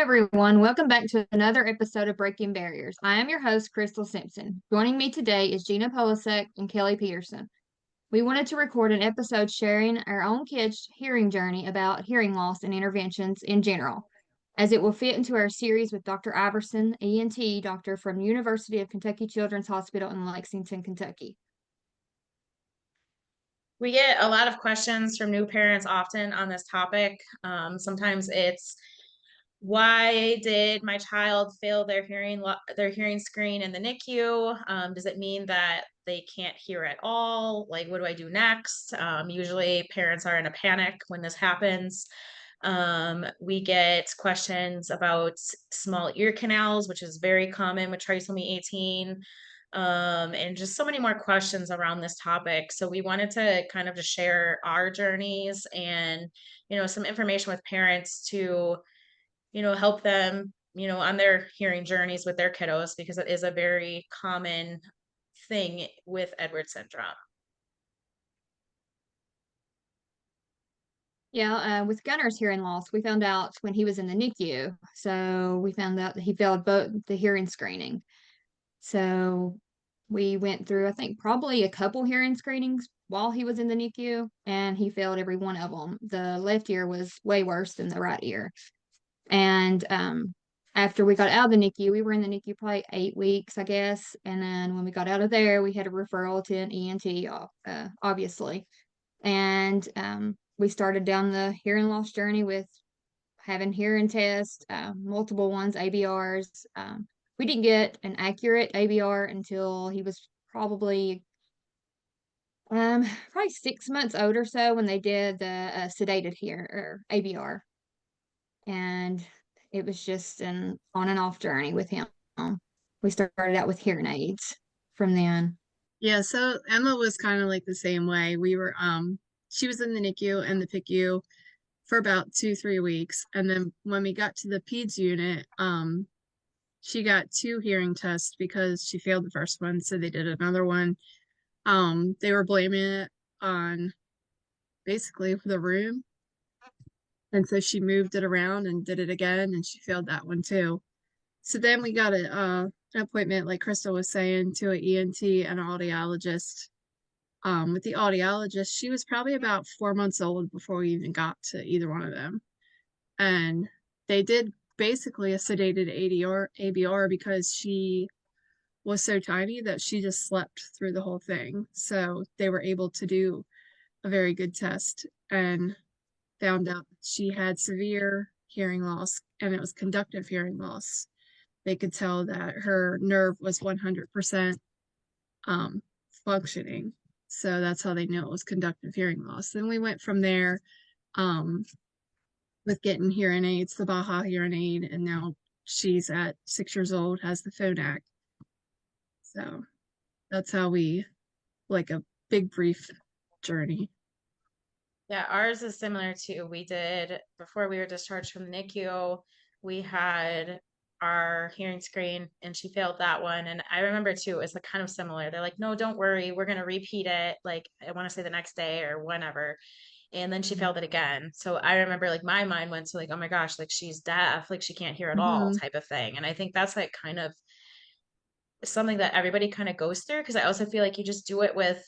everyone. Welcome back to another episode of Breaking Barriers. I am your host, Crystal Simpson. Joining me today is Gina Polasek and Kelly Peterson. We wanted to record an episode sharing our own kids' hearing journey about hearing loss and interventions in general, as it will fit into our series with Dr. Iverson, ENT doctor from University of Kentucky Children's Hospital in Lexington, Kentucky. We get a lot of questions from new parents often on this topic. Sometimes it's, why did my child fail their hearing screen in the NICU? Does it mean that they can't hear at all? Like, what do I do next? Usually parents are in a panic when this happens. We get questions about small ear canals, which is very common with trisomy 18. And just so many more questions around this topic. So we wanted to kind of just share our journeys and, some information with parents to, help them, on their hearing journeys with their kiddos, because it is a very common thing with Edwards syndrome. Yeah, with Gunner's hearing loss, we found out when he was in the NICU. So we found out that he failed both the hearing screening. So we went through, I think, probably a couple hearing screenings while he was in the NICU, and he failed every one of them. The left ear was way worse than the right ear. And after we got out of the NICU, we were in the NICU probably 8 weeks, I guess. And then when we got out of there, we had a referral to an ENT, obviously. And we started down the hearing loss journey with having hearing tests, multiple ones, ABRs. We didn't get an accurate ABR until he was probably 6 months old or so when they did the sedated here or ABR, and it was just an on and off journey with him. We started out with hearing aids from then. Yeah, so Emma was kind of like the same way. She was in the NICU and the PICU for about 2, 3 weeks. And then when we got to the PEDS unit, she got two hearing tests because she failed the first one. So they did another one. They were blaming it on basically the room. And so she moved it around and did it again, and she failed that one too. So then we got an appointment, like Crystal was saying, to an ENT and an audiologist. With the audiologist, she was probably about 4 months old before we even got to either one of them. And they did basically a sedated ABR because she was so tiny that she just slept through the whole thing. So they were able to do a very good test and found out she had severe hearing loss, and it was conductive hearing loss. They could tell that her nerve was 100% functioning. So that's how they knew it was conductive hearing loss. Then we went from there um, with getting hearing aids, the Baja hearing aid, and now she's at 6 years old, has the Phonak. So that's how we, like a big brief journey. Yeah, ours is similar too. We did, before we were discharged from the NICU, we had our hearing screen and she failed that one. And I remember too, it was like kind of similar. They're like, no, don't worry, we're going to repeat it. Like, I want to say the next day or whenever. And then she failed it again. So I remember like my mind went to like, oh my gosh, like she's deaf, like she can't hear at all Mm-hmm. type of thing. And I think that's like kind of something that everybody kind of goes through, because I also feel like you just do it with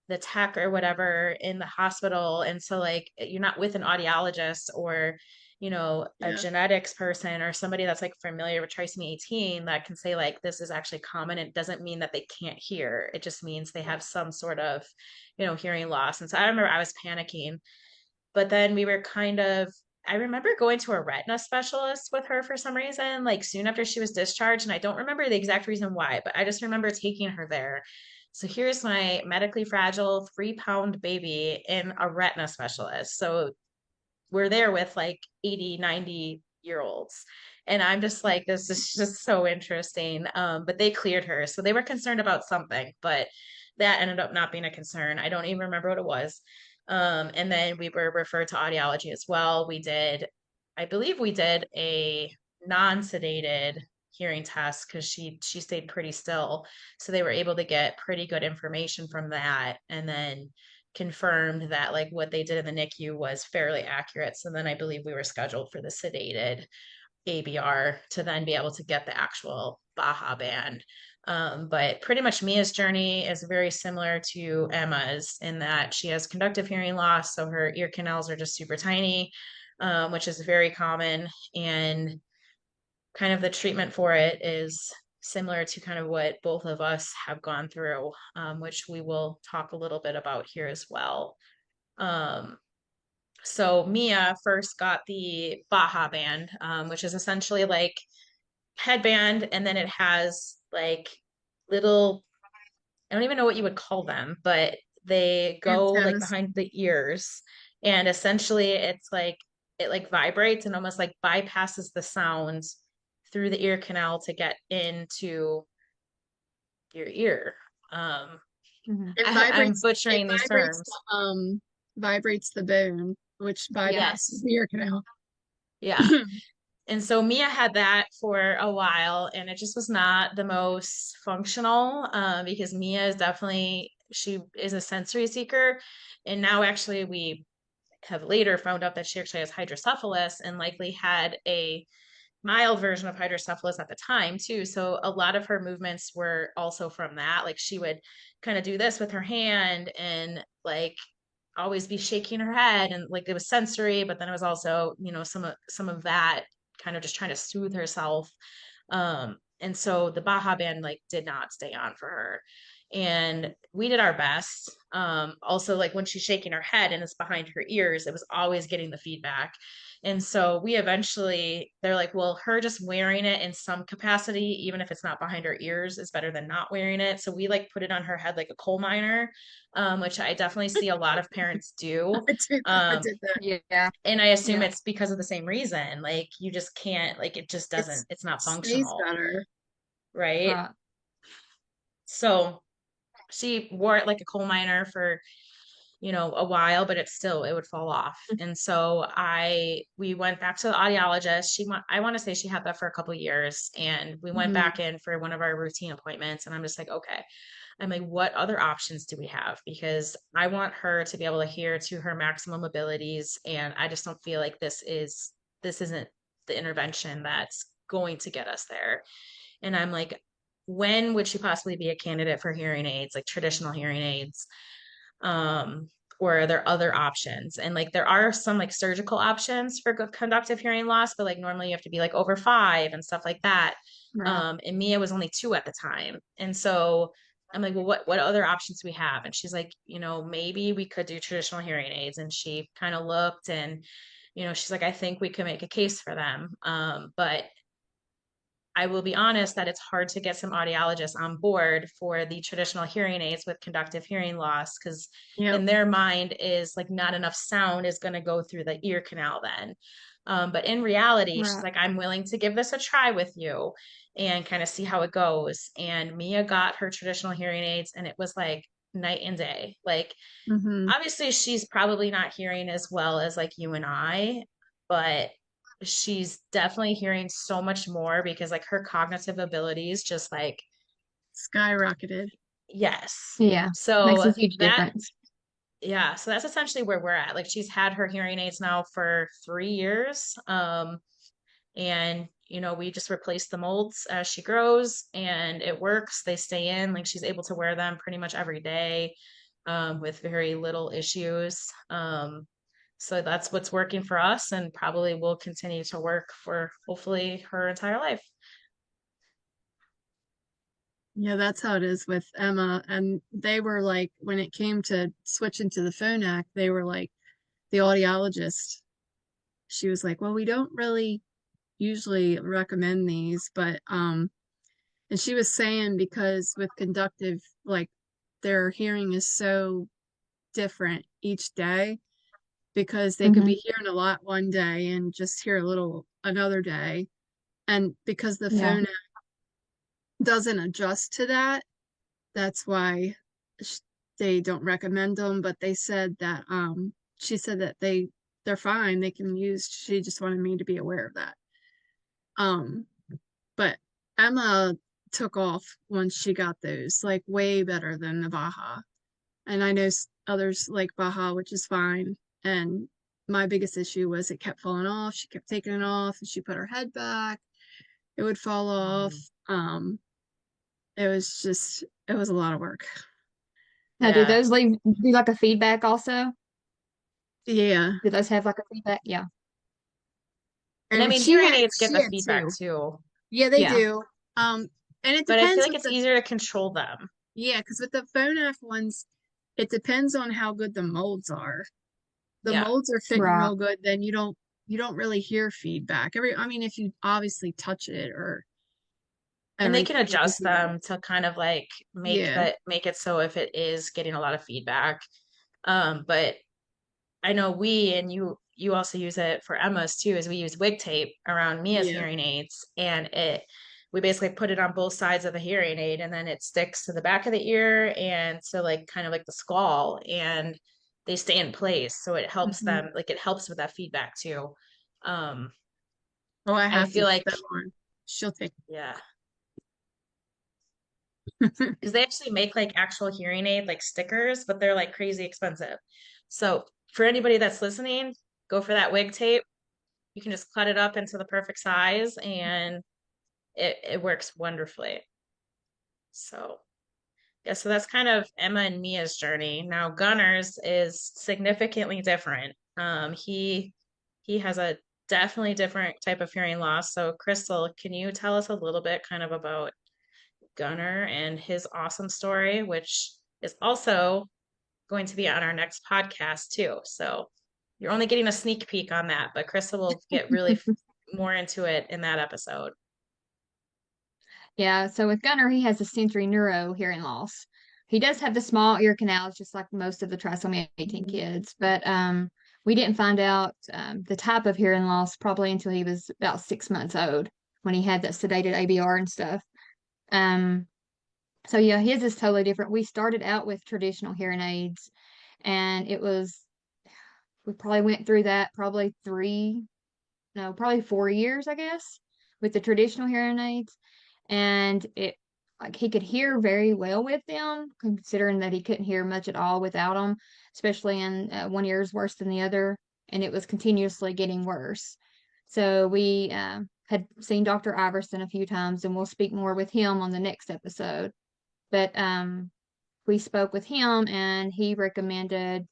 the tech or whatever in the hospital. And so like you're not with an audiologist or, a Yeah. genetics person or somebody that's like familiar with trisomy 18 that can say like this is actually common. It doesn't mean that they can't hear. It just means they have some sort of, hearing loss. And so I remember I was panicking, but then we were kind of, I remember going to a retina specialist with her for some reason, like soon after she was discharged. And I don't remember the exact reason why, but I just remember taking her there. So here's my medically fragile 3 pound baby in a retina specialist. So we're there with like 80, 90-year olds. And I'm just like, this is just so interesting. But they cleared her. So they were concerned about something, but that ended up not being a concern. I don't even remember what it was. And then we were referred to audiology as well. I believe we did a non-sedated hearing test because she stayed pretty still. So they were able to get pretty good information from that. And then confirmed that like what they did in the NICU was fairly accurate. So then I believe we were scheduled for the sedated ABR to then be able to get the actual Baja band. But pretty much Mia's journey is very similar to Emma's in that she has conductive hearing loss, so her ear canals are just super tiny, which is very common. And kind of the treatment for it is similar to kind of what both of us have gone through, which we will talk a little bit about here as well. Um, so Mia first got the Baja band, which is essentially like headband, and then it has like little, I don't even know what you would call them, but they go like Antennas. behind the ears, and essentially it's like it like vibrates and almost like bypasses the sounds through the ear canal to get into your ear. Um, Mhm. It I'm vibrates. It butchering these vibrates terms. vibrates the bone, which bypasses Yes. the ear canal. Yeah. And so Mia had that for a while, and it just was not the most functional, because Mia is definitely, she is a sensory seeker. And now actually we have later found out that she actually has hydrocephalus and likely had a mild version of hydrocephalus at the time too. So a lot of her movements were also from that. Like she would kind of do this with her hand and like always be shaking her head, and like it was sensory, but then it was also, you know, some of that kind of just trying to soothe herself. And so the Baja band like did not stay on for her. And we did our best. Also, like when she's shaking her head and it's behind her ears, it was always getting the feedback. And so we eventually, they're like, well, her just wearing it in some capacity, even if it's not behind her ears, is better than not wearing it. So we like put it on her head like a coal miner, which I definitely see a lot of parents do. I did that. I Um, did that. Yeah. and I assume Yeah. it's because of the same reason. Like you just can't, like it just It's doesn't, it's not stays functional, better. right? Right. So she wore it like a coal miner for, you know, a while, but it still, it would fall off. And so we went back to the audiologist. I want to say she had that for a couple years, and we went Mhm. back in for one of our routine appointments. And I'm just like, okay, I'm like, what other options do we have? Because I want her to be able to hear to her maximum abilities. And I just don't feel like this isn't the intervention that's going to get us there. And I'm like, when would she possibly be a candidate for hearing aids, like traditional hearing aids? Um, or are there other options? And like there are some like surgical options for conductive hearing loss, but like normally you have to be like over 5 and stuff like that. Right. And Mia was only 2 at the time. And so I'm like, well, what other options do we have? And she's like, you know, maybe we could do traditional hearing aids. And she kind of looked and, you know, she's like, I think we could make a case for them. But I will be honest that it's hard to get some audiologists on board for the traditional hearing aids with conductive hearing loss, because Yep. in their mind is like not enough sound is going to go through the ear canal then. But in reality, she's Right. like, I'm willing to give this a try with you and kind of see how it goes. And Mia got her traditional hearing aids, and it was like night and day. Like, Mhm. obviously, she's probably not hearing as well as like you and I, but she's definitely hearing so much more because like her cognitive abilities just like, Skyrocketed. yes. Yeah. Makes a So huge that, difference. yeah, so that's essentially where we're at. Like she's had her hearing aids now for 3 years. And you know, we just replace the molds as she grows, and it works. They stay in, like she's able to wear them pretty much every day, with very little issues. So that's what's working for us, and probably will continue to work for hopefully her entire life. Yeah, that's how it is with Emma. And they were like, when it came to switching to the phone act, they were like, the audiologist, she was like, well, we don't really usually recommend these, but and she was saying because with conductive, like their hearing is so different each day because they could be Hmm. hearing a lot one day and just hear a little another day. And because the Yeah. phone doesn't adjust to that, that's why sh- they don't recommend them. But they said that she said that they're fine, they can use. She just wanted me to be aware of that. Um, but Emma took off once she got those, like way better than the Baja. And I know others like Baja, which is fine. And my biggest issue was it kept falling off. She kept taking it off, and she put her head back. It would fall off. It was a lot of work. Now, do Yeah. those do like a feedback also? Yeah. Do those have like a feedback? Yeah. And I And mean, she hearing had aids get she the had feedback two. too, Yeah, they Yeah. do. And it but I feel depends like with it's easier to control them. yeah, because with the Phonak ones, it depends on how good the molds are. The Yeah. molds are fitting Right. real good, then you don't really hear feedback. I mean, if you obviously touch it or And they can everything, you'll adjust hear them it. to kind of like Yeah, make it so if it is getting a lot of feedback. But I know we and you also use it for Emma's too, is we use wig tape around Mia's yeah. hearing aids, and it we basically put it on both sides of the hearing aid, and then it sticks to the back of the ear and so like kind of like the skull, and they stay in place. So it helps Hmm. them, like it helps with that feedback too. Um, Oh, I I have to feel put like, that on. She'll take. yeah, because they actually make like actual hearing aid like stickers, but they're like crazy expensive. So for anybody that's listening, go for that wig tape. You can just cut it up into the perfect size and it works wonderfully. So yeah, so that's kind of Emma and Mia's journey. Now Gunner's is significantly different. He has a definitely different type of hearing loss. So Crystal, can you tell us a little bit kind of about Gunner and his awesome story, which is also going to be on our next podcast too. So you're only getting a sneak peek on that, but Krista will get really more into it in that episode. Yeah. So with Gunner, he has a sensory neuro hearing loss. He does have the small ear canals, just like most of the trisomy 18 Mhm. kids, but we didn't find out the type of hearing loss probably until he was about 6 months old when he had that sedated ABR and stuff. Um, so yeah, his is totally different. We started out with traditional hearing aids, and we probably went through that probably no, probably 4 years, I guess, with the traditional hearing aids. And it, like, he could hear very well with them, considering that he couldn't hear much at all without them, especially in one ear is worse than the other, and it was continuously getting worse. So we had seen Dr. Iverson a few times, and we'll speak more with him on the next episode. But we spoke with him, and he recommended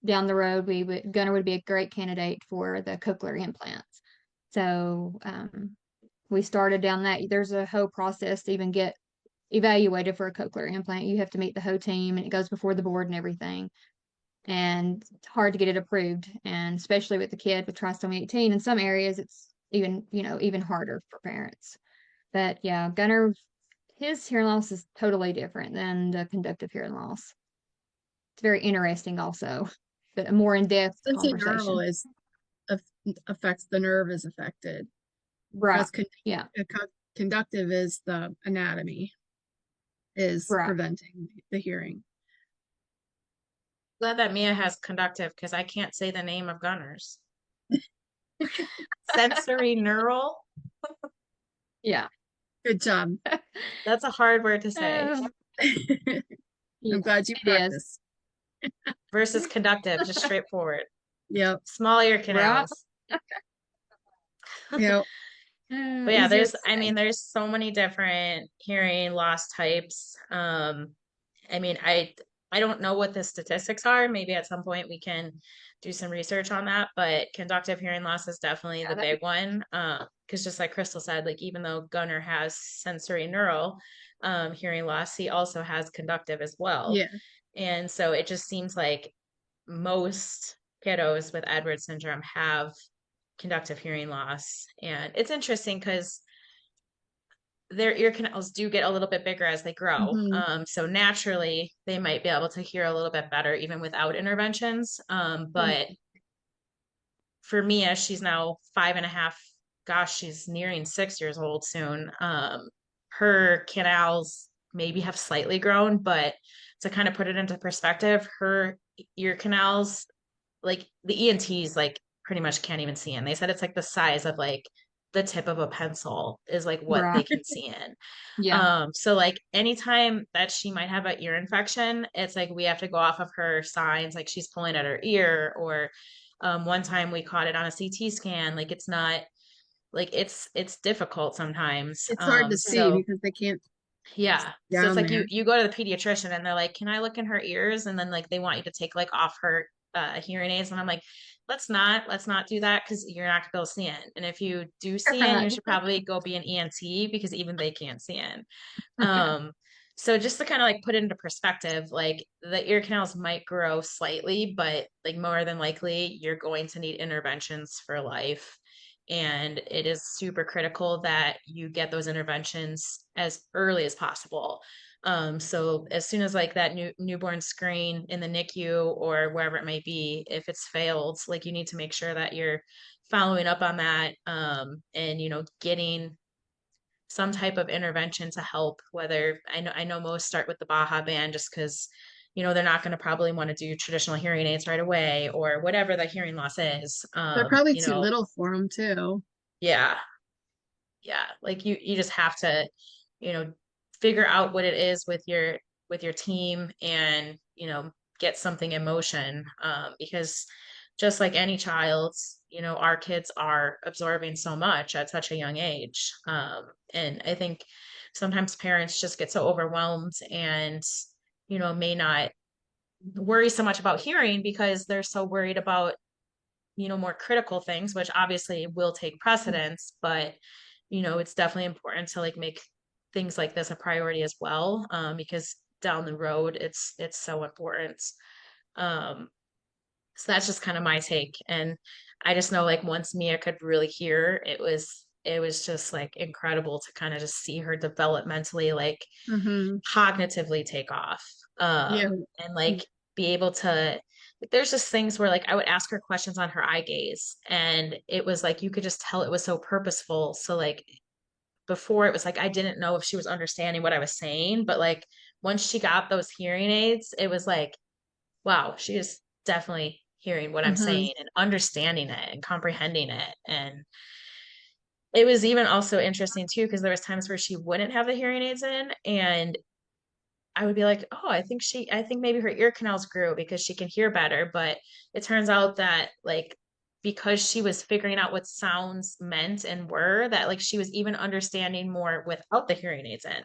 down the road Gunner would be a great candidate for the cochlear implants. So we started down that. There's a whole process to even get evaluated for a cochlear implant. You have to meet the whole team, and it goes before the board and everything. And it's hard to get it approved, and especially with the kid with trisomy 18, in some areas it's even harder for parents. But yeah, Gunner, his hearing loss is totally different than the conductive hearing loss. It's very interesting also, but a more in-depth Sensory neural conversation. is affects the nerve is affected. Right. Whereas Yeah. conductive is the anatomy is Right. preventing the hearing. Glad that Mia has conductive because I can't say the name of Gunners. Sensory neural. Yeah. Good job. That's a hard word to say. I'm Yeah, glad you it is. practiced. Versus conductive, just straightforward. Yep. Small ear Right. canals. Yep. But yeah, Easier to I say. mean, there's so many different hearing loss types. I mean, I don't know what the statistics are. Maybe at some point we can do some research on that, but conductive hearing loss is definitely Yeah, the big one. Because just like Crystal said, like even though Gunnar has sensory neural hearing loss, he also has conductive as well. Yeah. And so it just seems like most kiddos with Edwards syndrome have conductive hearing loss. And it's interesting because their ear canals do get a little bit bigger as they grow. Hmm. So naturally, they might be able to hear a little bit better even without interventions. But for Mia, she's now 5.5. Gosh, she's nearing 6 years old soon. Her canals maybe have slightly grown, but to kind of put it into perspective, her ear canals, like the ENTs, like pretty much can't even see in. They said it's like the size of like the tip of a pencil is like what right. they can see in. Yeah. So like anytime that she might have an ear infection, it's like we have to go off of her signs, like she's pulling at her ear or One time we caught it on a CT scan. Like it's not like it's difficult sometimes. It's hard to see So because they can't yeah. So it's down like there. you go to the pediatrician and they're like, "Can I look in her ears?" And then like they want you to take like off her hearing aids, and I'm like, let's not do that because you're not gonna be able to see it. And if you do see it, you should probably go be an ENT because even they can't see it. So just to kind of like put it into perspective, like the ear canals might grow slightly, but like more than likely you're going to need interventions for life. And it is super critical that you get those interventions as early as possible. So as soon as like that newborn screen in the NICU or wherever it may be, if it's failed, like you need to make sure that you're following up on that, and getting some type of intervention to help. Whether I know most start with the Baja band just because they're not going to probably want to do traditional hearing aids right away or whatever the hearing loss is. They're probably too little for them too. Yeah, yeah, like you just have to you know figure out what it is with your team and get something in motion, because just like any child, our kids are absorbing so much at such a young age, and I think sometimes parents just get so overwhelmed and may not worry so much about hearing because they're so worried about more critical things, which obviously will take precedence, but it's definitely important to like make things like this a priority as well, because down the road it's so important. um so that's just kind of my take, and I just know like once Mia could really hear, it was just like incredible to kind of just see her developmentally, like Mm-hmm. cognitively take off, Yeah. and like be able to like, there's just things where like I would ask her questions on her eye gaze and it was like you could just tell it was so purposeful. So like before it was like I didn't know if she was understanding what I was saying, but like once she got those hearing aids, it was like, wow, she is definitely hearing what I'm Mm-hmm. saying and understanding it and comprehending it. And it was even also interesting too because there was times where she wouldn't have the hearing aids in and I would be like, oh, I think maybe her ear canals grew because she can hear better. But it turns out that like because she was figuring out what sounds meant and were, that like she was even understanding more without the hearing aids in.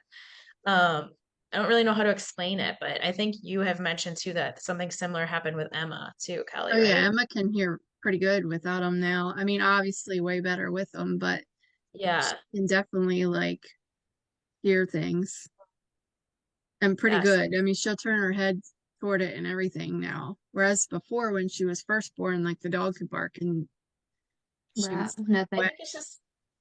I don't really know how to explain it, but I think you have mentioned too that something similar happened with Emma too, Kelly, Oh yeah, right? Emma can hear pretty good without them now. I mean, obviously way better with them, but she Yeah. can definitely like hear things and pretty Yes. good. I mean, she'll turn her head toward it and everything now. Whereas before, when she was first born, like the dog could bark and she Right. was I Nothing. think it's just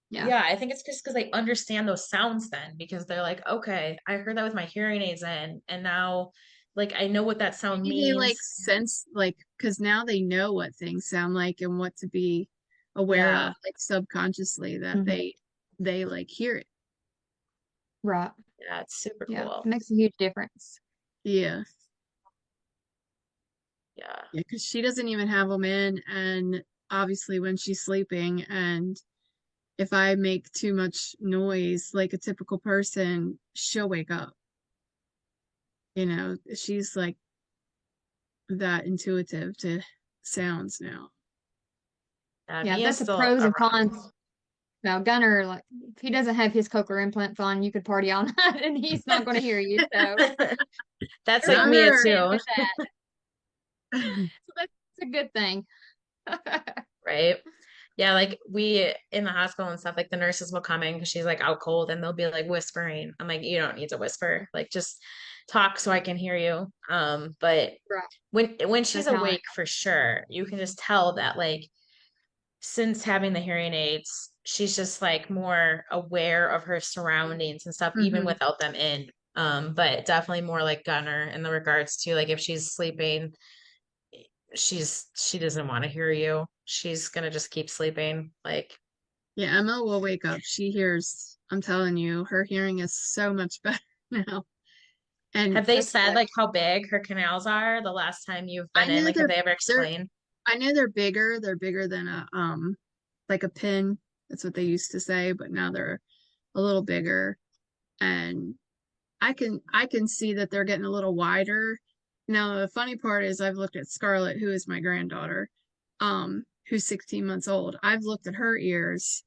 Yeah. Yeah, I think it's just because they understand those sounds then because they're like, okay, I heard that with my hearing aids in, and now like I know what that sound maybe they like means. sense like because now they know what things sound like and what to be aware Yeah, of, like subconsciously that Hmm. they like hear it. Right. yeah, it's super Yeah. cool. It makes a huge difference. Yeah. Yeah. Yeah, because she doesn't even have them in, and obviously when she's sleeping, and if I make too much noise, like a typical person, she'll wake up. You know, she's like that intuitive to sounds now. Yeah, Mia's that's a still pros and around. cons. Now, Gunner, like, if he doesn't have his cochlear implants on, you could party all night and he's not going to hear you. So That's you're like not Mia Gunner, limited too, with that. So that's a good thing. right? Yeah, like we in the hospital and stuff, like the nurses will come in because she's like out cold and they'll be like whispering. I'm like, you don't need to whisper, like just talk so I can hear you. But Right. when No she's talent. awake for sure, you can just tell that like since having the hearing aids, she's just like more aware of her surroundings and stuff, even hmm without them in. But definitely more like Gunner in the regards to like if she's sleeping, she doesn't want to hear you. She's gonna just keep sleeping. Like, Yeah, Emma will wake up. She hears, I'm telling you, her hearing is so much better now. And have they That's said good. like how big her canals are the last time you've I been in? know Like, have they ever they're explained? I know they're bigger. They're bigger than a like a pin. That's what they used to say, but now they're a little bigger. And I can see that they're getting a little wider. Now the funny part is I've looked at Scarlett, who is my granddaughter, who's 16 months old. I've looked at her ears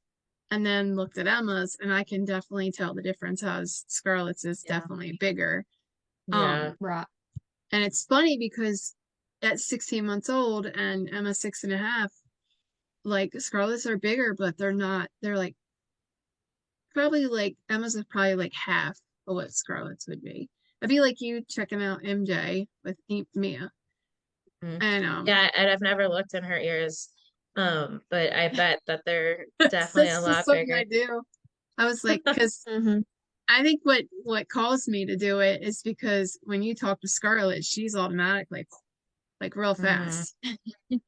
and then looked at Emma's, and I can definitely tell the difference as Scarlett's is Yeah. definitely bigger. Yeah. Right. And it's funny because at 16 months old and Emma's 6.5, like Scarlett's are bigger, but they're not, they're like probably like Emma's is probably like half of what Scarlett's would be. It'd be like you checking out MJ with Mia. Mhm. And Yeah, and I've never looked in her ears. But I bet that they're definitely a that's just lot something bigger. I do. I was like, because Mm-hmm. I think what caused me to do it is because when you talk to Scarlett, she's automatically like real Hmm. fast,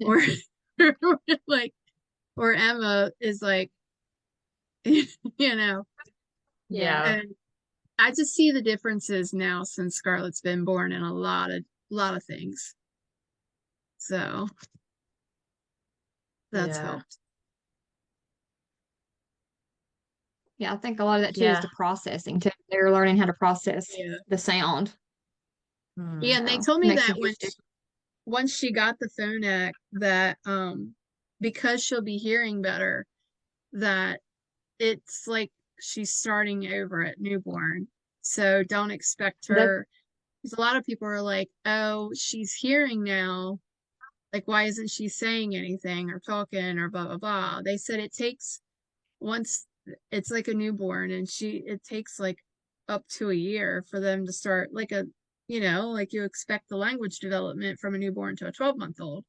or like, or Emma is like, you know, Yeah. Yeah. and I just see the differences now since Scarlett's been born in a lot of things. So that's Yeah. helped. Yeah, I think a lot of that too is Yeah. the processing too. They're learning how to process Yeah. the sound. Yeah, Mm. and they So told it me makes a that huge difference. once she got the phone act that because she'll be hearing better, that it's like she's starting over at newborn. So don't expect That her, because a lot of people are like, oh, she's hearing now. Like, why isn't she saying anything or talking or blah, blah, blah? They said it takes once it's like a newborn and it takes like up to a year for them to start like like you expect the language development from a newborn to a 12-month-old.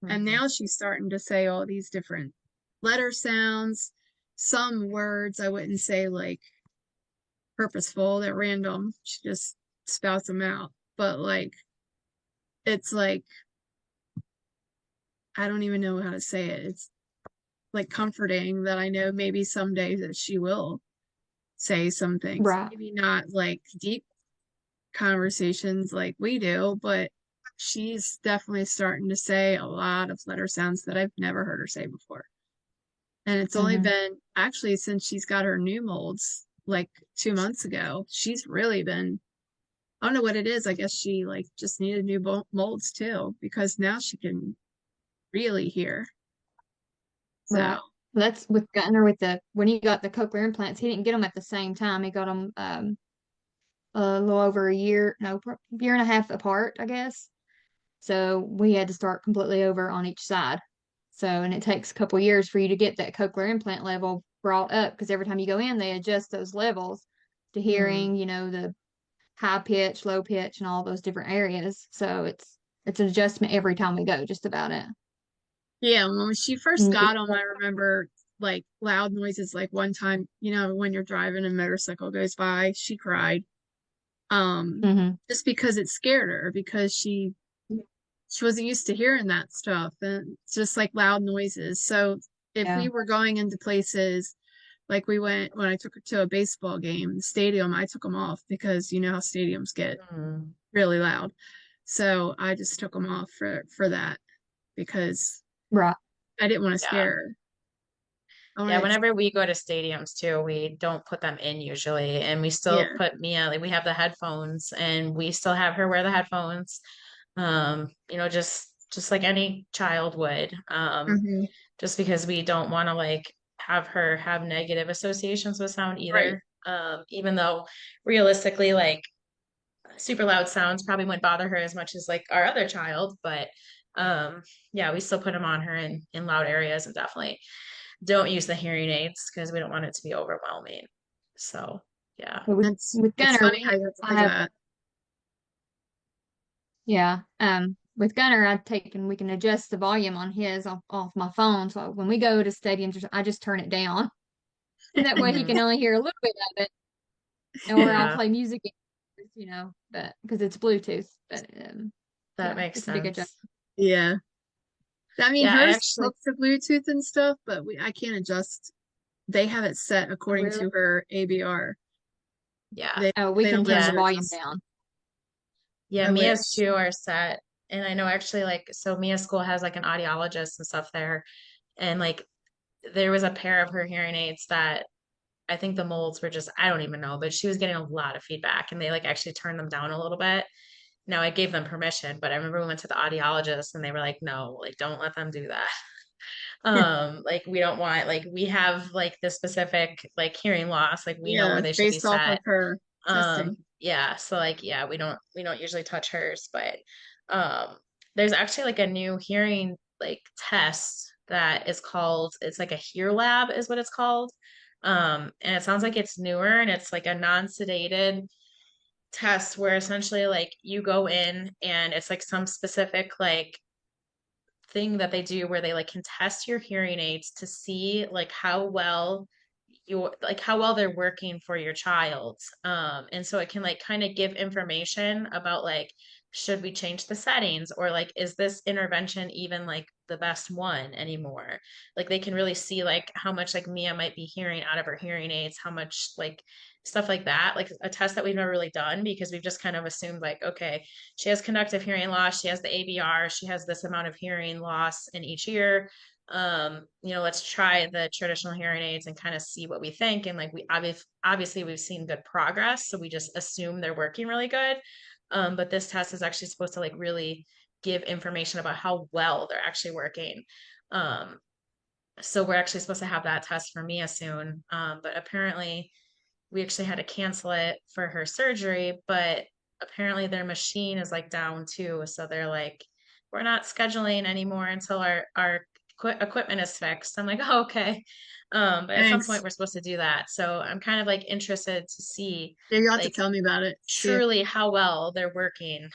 And Mhm. now she's starting to say all these different letter sounds, some words I wouldn't say like purposeful, they're random. She just spouts them out. But like, it's like, I don't even know how to say it. It's like comforting that I know maybe someday that she will say some things. right. Maybe not like deep conversations like we do, but she's definitely starting to say a lot of letter sounds that I've never heard her say before. And it's only Mm-hmm. been actually since she's got her new molds like 2 months ago. She's really been, I don't know what it is. I guess she like just needed new molds too, because now she can really hear. So, Right. That's with Gunner with the when he got the cochlear implants, he didn't get them at the same time. He got them a little over a year, no, year and a half apart, I guess. So we had to start completely over on each side. So, and it takes a couple years for you to get that cochlear implant level brought up because every time you go in, they adjust those levels to Mm. hearing, the high pitch, low pitch, and all those different areas. So it's an adjustment every time we go, just about it. yeah, when she first Mm-hmm. got them, I remember like loud noises. Like one time, when you're driving a motorcycle goes by, she cried. Just because it scared her because she wasn't used to hearing that stuff and it's just like loud noises. So if Yeah. we were going into places like we went when I took her to a baseball game, the stadium, I took them off because you know how stadiums get Mm. really loud. So I just took them off for that because Right. I didn't want to Yeah. scare her. I Yeah, wanted to, whenever we go to stadiums too, we don't put them in usually, and we still yeah. put Mia, like we have the headphones and we still have her wear the headphones. Just like any child would. Hmm. Just because we don't want to like have her have negative associations with sound Right. either. Even though realistically, like super loud sounds probably wouldn't bother her as much as like our other child, but yeah, we still put them on her in loud areas and definitely don't use the hearing aids because we don't want it to be overwhelming. So yeah. But with It's Gunner, funny how you have to I think of have, that. yeah, with Gunner, we can adjust the volume on his off my phone. So when we go to stadiums, I just turn it down. That way he Mhm. can only hear a little bit of it, or I'll Yeah, play music, but because it's Bluetooth. But that yeah, makes it's a big adjustment. sense. Yeah. I mean, Yeah, I hers actually, hooks to Bluetooth and stuff, but I can't adjust. They have it set Oh, according really? to her ABR. yeah. They Oh, we they can don't let turn the you volume adjust. down. Yeah, I Mia's wish. too are set. And I know actually like so Mia's school has like an audiologist and stuff there. And like there was a pair of her hearing aids that I think the molds were just I don't even know, but she was getting a lot of feedback and they like actually turned them down a little bit. Now I gave them permission, but I remember we went to the audiologist and they were like, no, like don't let them do that. Like we don't want, like we have like the specific like hearing loss, like we know Yeah, where they should be based off of set. her testing. Yeah, so like yeah, we don't usually touch hers, but there's actually like a new hearing like test that is called, it's like a Hear Lab is what it's called. And it sounds like it's newer and it's like a non-sedated test where essentially like you go in and it's like some specific like thing that they do where they like can test your hearing aids to see like how well how well they're working for your child. And so it can like kind of give information about like should we change the settings, or like is this intervention even like the best one anymore. Like they can really see like how much like Mia might be hearing out of her hearing aids, how much like stuff like that, like a test that we've never really done because we've just kind of assumed like, okay, she has conductive hearing loss, she has the ABR, she has this amount of hearing loss in each ear. Let's try the traditional hearing aids and kind of see what we think. And like we obviously we've seen good progress, so we just assume they're working really good. But this test is actually supposed to like really give information about how well they're actually working. Um, so we're actually supposed to have that test for Mia soon. But apparently we actually had to cancel it for her surgery, but apparently their machine is like down too. So they're like, we're not scheduling anymore until our equipment is fixed. I'm like, oh, okay. But at some point Thanks. we're supposed to do that. So I'm kind of like interested to see Yeah, you have to like tell me about it. See if truly how well they're working.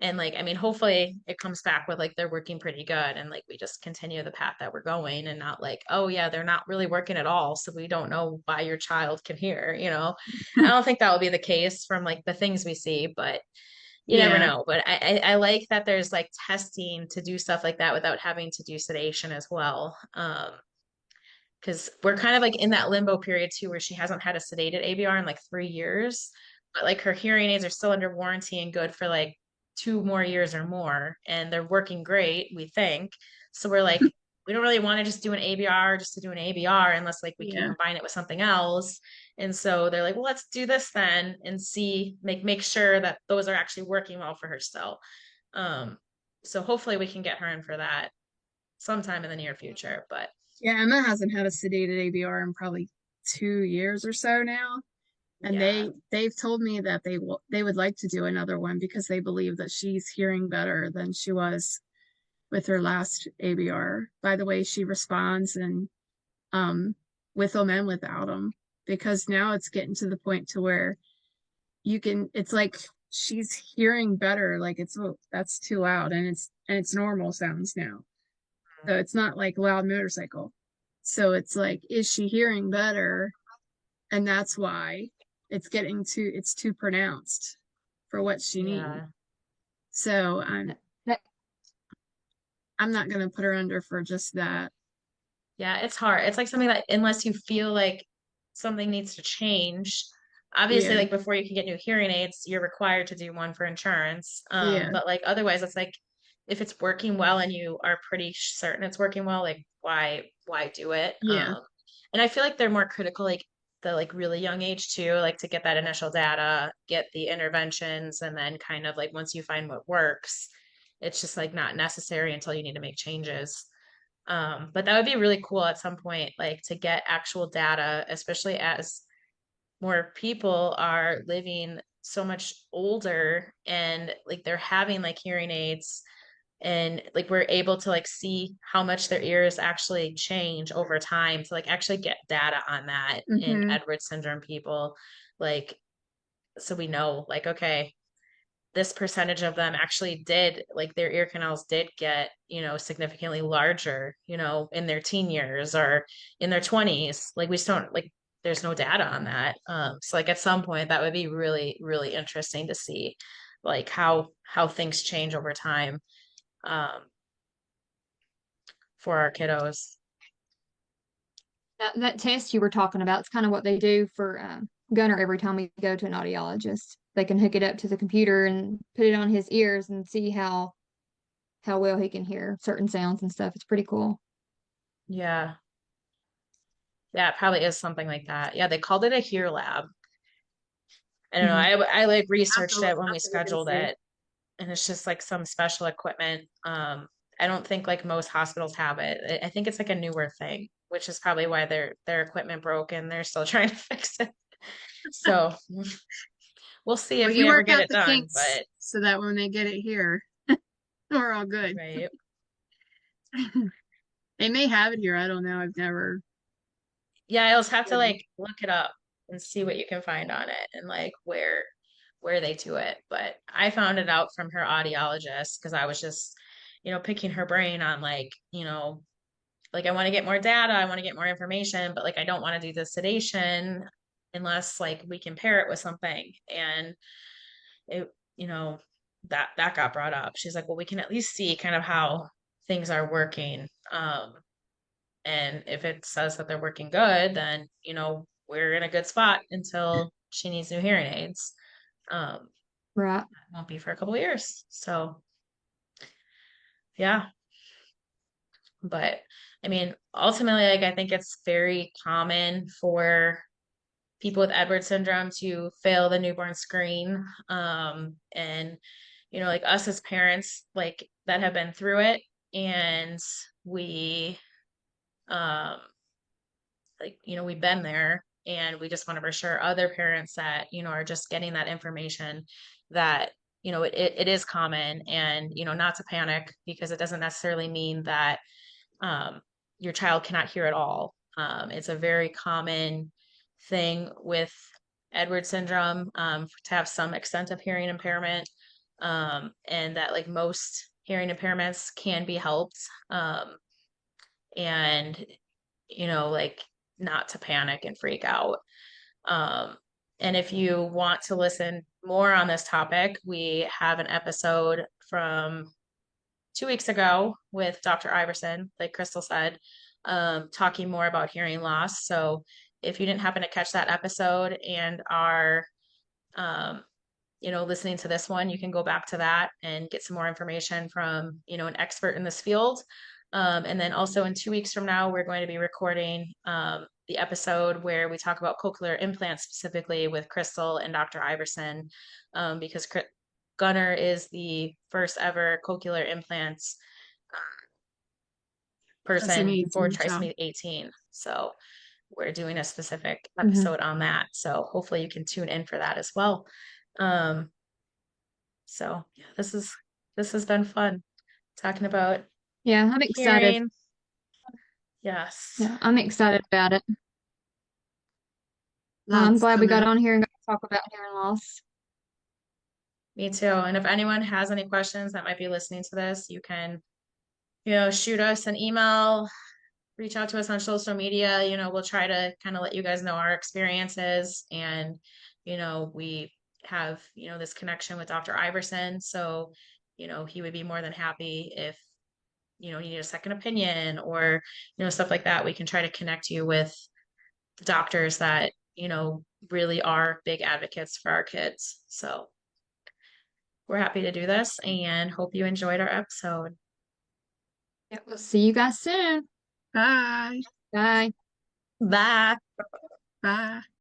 And like, I mean, hopefully it comes back with like they're working pretty good and like we just continue the path that we're going and not like, oh yeah, they're not really working at all. So we don't know why your child can hear, you know. I don't think that will be the case from like the things we see, but you never yeah. know. But I like that there's like testing to do stuff like that without having to do sedation as well. Because we're kind of like in that limbo period too, where she hasn't had a sedated ABR in like 3 years, but like her hearing aids are still under warranty and good for like 2 more years or more, and they're working great, we think. So we're like, we don't really want to just do an ABR just to do an ABR unless like we can Yeah. combine it with something else. And so they're like, well, let's do this then and see, make sure that those are actually working well for her still. Um, so hopefully we can get her in for that sometime in the near future. But Yeah, Emma hasn't had a sedated ABR in probably 2 years or so now. And yeah. they've told me that they would like to do another one because they believe that she's hearing better than she was with her last ABR by the way she responds and with them and without them, because now it's getting to the point to where it's like she's hearing better, like it's, oh, that's too loud, and it's normal sounds now. So it's not like loud motorcycle. So it's like, is she hearing better? And that's why it's too pronounced for what she needs. Yeah. So That, I'm not gonna put her under for just that. Yeah, it's hard. It's like something that unless you feel like something needs to change, obviously Yeah, like before you can get new hearing aids, you're required to do one for insurance. yeah, But like otherwise it's like if it's working well and you are pretty certain it's working well, like why do it? yeah, And I feel like they're more critical like the like really young age too, like to get that initial data, get the interventions, and then kind of like once you find what works, it's just like not necessary until you need to make changes. But that would be really cool at some point, like to get actual data, especially as more people are living so much older and like they're having like hearing aids and like we're able to like see how much their ears actually change over time to like actually get data on that in mm-hmm, Edwards syndrome people. Like, so we know like, okay, this percentage of them actually did like their ear canals did get significantly larger in their teen years or in their 20s. Like we just don't like there's no data on that. So like at some point that would be really really interesting to see like how things change over time um for our kiddos. that test you were talking about, it's kind of what they do for Gunner every time we go to an audiologist. They can hook it up to the computer and put it on his ears and see how well he can hear certain sounds and stuff. It's pretty cool. Yeah, yeah, it probably is something like that. Yeah, they called it a hear lab. I don't know. Mhm. I like Have researched to it when we have to look and scheduled see. it, and it's just like some special equipment. I don't think like most hospitals have it. I think it's like a newer thing, which is probably why their equipment broke and they're still trying to fix it. So we'll see Well, if you we ever work get out it the done, kinks but so that when they get it here, we're all good. right. They may have it here. I don't know. I've never. Yeah, I'll just have to Yeah. like look it up and see what you can find on it and like where they do it. But I found it out from her audiologist because I was just, picking her brain on like I want to get more data, I want to get more information, but like I don't want to do the sedation unless like we can pair it with something. And it, that got brought up. She's like, well, we can at least see kind of how things are working. And if it says that they're working good, then, we're in a good spot until she needs new hearing aids. Um, Right. won't be for a couple of years. So yeah. But I mean, ultimately, like I think it's very common for people with Edward syndrome to fail the newborn screen. And like us as parents, like that have been through it, and we um like we've been there, and we just want to reassure other parents that are just getting that information that it is common, and not to panic because it doesn't necessarily mean that um, your child cannot hear at all. It's a very common thing with Edward syndrome, to have some extent of hearing impairment, and that like most hearing impairments can be helped, and like not to panic and freak out. Um, and if you want to listen more on this topic, we have an episode from 2 weeks ago with Dr. Iverson, like Crystal said, talking more about hearing loss. So if you didn't happen to catch that episode and are, um, listening to this one, you can go back to that and get some more information from, an expert in this field. And then also in 2 weeks from now, we're going to be recording the episode where we talk about cochlear implants specifically with Crystal and Dr. Iverson, because Gunnar is the first ever cochlear implants That's person for amazing. So, trisomy 18. So we're doing a specific Mhm. episode on that. So hopefully you can tune in for that as well. Um, so yeah, this has been fun talking about Yeah, I'm excited. hearing. Yes, Yeah, I'm excited about it. I'm lots glad we got coming. on here and got to talk about hearing loss. me too. And if anyone has any questions that might be listening to this, you can, shoot us an email, reach out to us on social media. We'll try to kind of let you guys know our experiences. And, we have, this connection with Dr. Iverson. So, he would be more than happy if, you need a second opinion or, stuff like that. We can try to connect you with doctors that, really are big advocates for our kids. So we're happy to do this and hope you enjoyed our episode. Yeah, we'll see you guys soon. Bye. Bye. Bye. Bye.